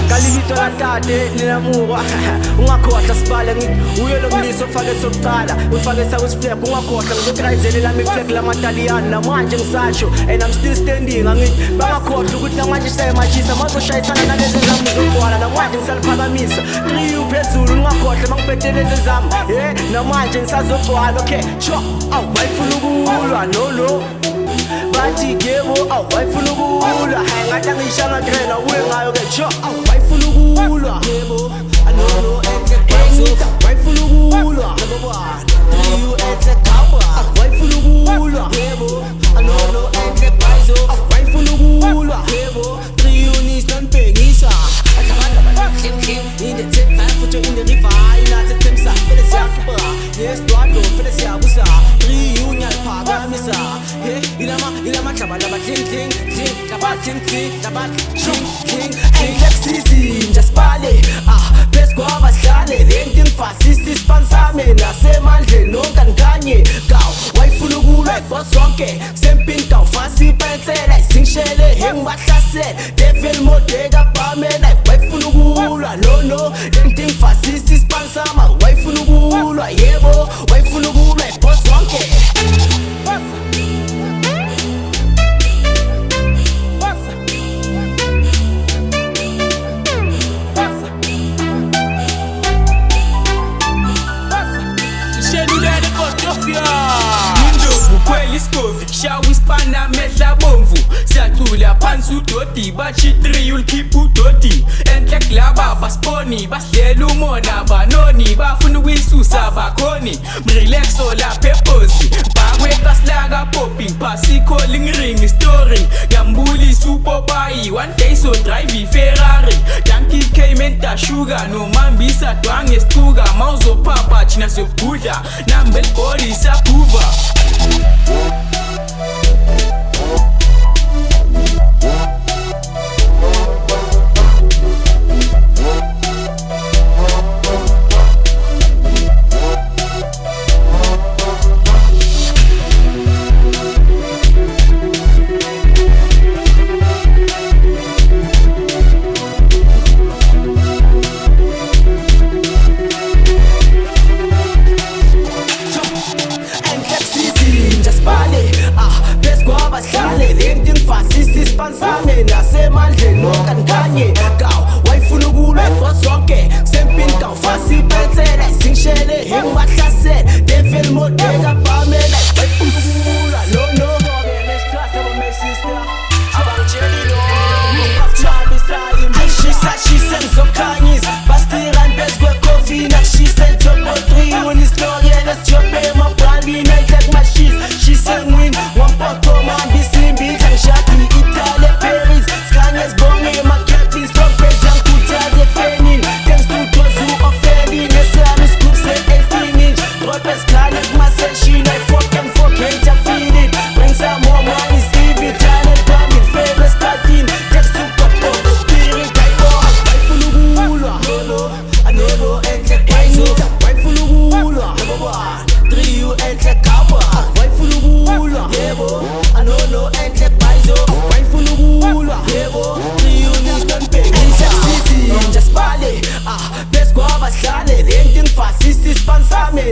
Kalibito la tate ninamurwa ungakhohlwa sibale ngithi uyo lo mliso ufake sokuqala ufake sakusifleck ungakhohlwa ngizokrayizela lami fleck lamataliyani namanje ngisasho and I'm still standing angithi bangakhohlwa ukuthi namanje sayemashisa mazoshayisana nalezi zami zokugcwala namanje ngisaliphakamisa 3 uphezulu ungakhohlwa mangibhedeleze zami namanje ngisazogcwala okay cho awayifuna ukulwa no bathi yebo awayifuna ukulwa ngathi angishanga trena uye ngayo ke cho awayifuna ukulwa yebo anono enhle awayifuna ukulwa number 1 you enhle kawa awayifuna ukulwa yebo anono enhle paizo awayifuna ukulwa yebo 3 unis nanibhekisa in the tip I put you in the river ina se temsa fele siyakuba yes dwado fele siyabusa 3 union phakamisa ilama hlabala bathing Alexis njasibale best kwaba sihlale lento ngifasisi spansame nasemandleni nonkani gaw wayifuna ukulwa boss wonke sempini gaw fasi pensela isingishele ngibahlasele devil mode kapamela wayifuna ukulwa no lento ngifasisi spansama wayifuna ukulwa yebo wayifuna ukulwa boss wonke Shawispana mehla bomvu siyacula phansi udodi bathi 3 you'll keep udodi enhle kulaba basiponi basidlela umona banoni bafuna ukuyisusa bakhoni mrelaxo lapha eposi bakweqasilaka popping phasi calling ring story ngambulisa upopayi one day so drive iFerrari donkey came and sugar no mambisa dwange sithuka mawuzophapha thina sokudla number body saphuva Spansame nasemandleni nonkani gaw wayifuna ukulwa boss wonke sempini gaw fasi pensela isingishele ngibahlasele devil mode kapamela wayifuna ukulwa no nesiclass abo my sister abangitsheli lo ngaphamisa imishisa shise ngizokhanyisa bastira mpezi kwecoffee nakushisa top 3 unislogan esijobe mabrandi nenhle kumashisa shise ngwini wampoto mambisimbi ngishati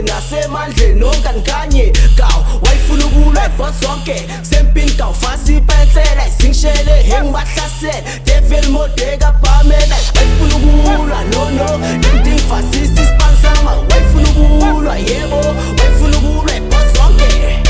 nasemandleni nonkani gaw wayifuna ukulwa boss wonke sempini gaw fasi pensela isingishele ngibahlasele devil mode kapamela wayifuna ukulwa no lento ngifasisi spansama wayifuna ukulwa yebo wayifuna ukulwa boss wonke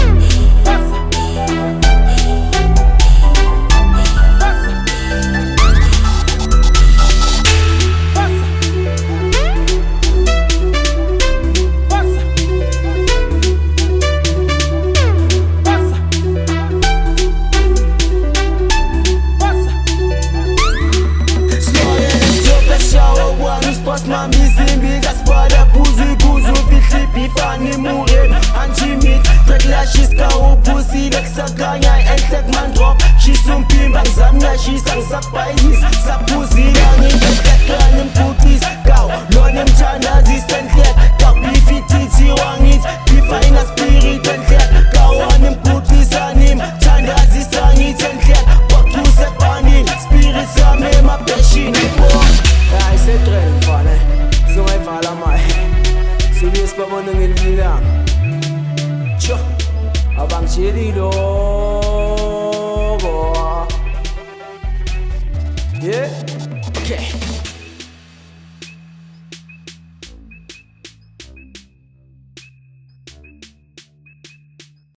Mamizimbi kaspada buzu fihlipi fani muren anjimit preglashis ka upusi leksakanya entek mandrop shisumpimba ngizamna shisa ngisapayis sapuzi yangi ngetekani mputis kaw lone mthandazi senhlek kakbifititi wangit bifina spirit enhlek kawani mputisani mthandazi sangit enhlek bakuse abangishiyeli loko. Yeah, okay.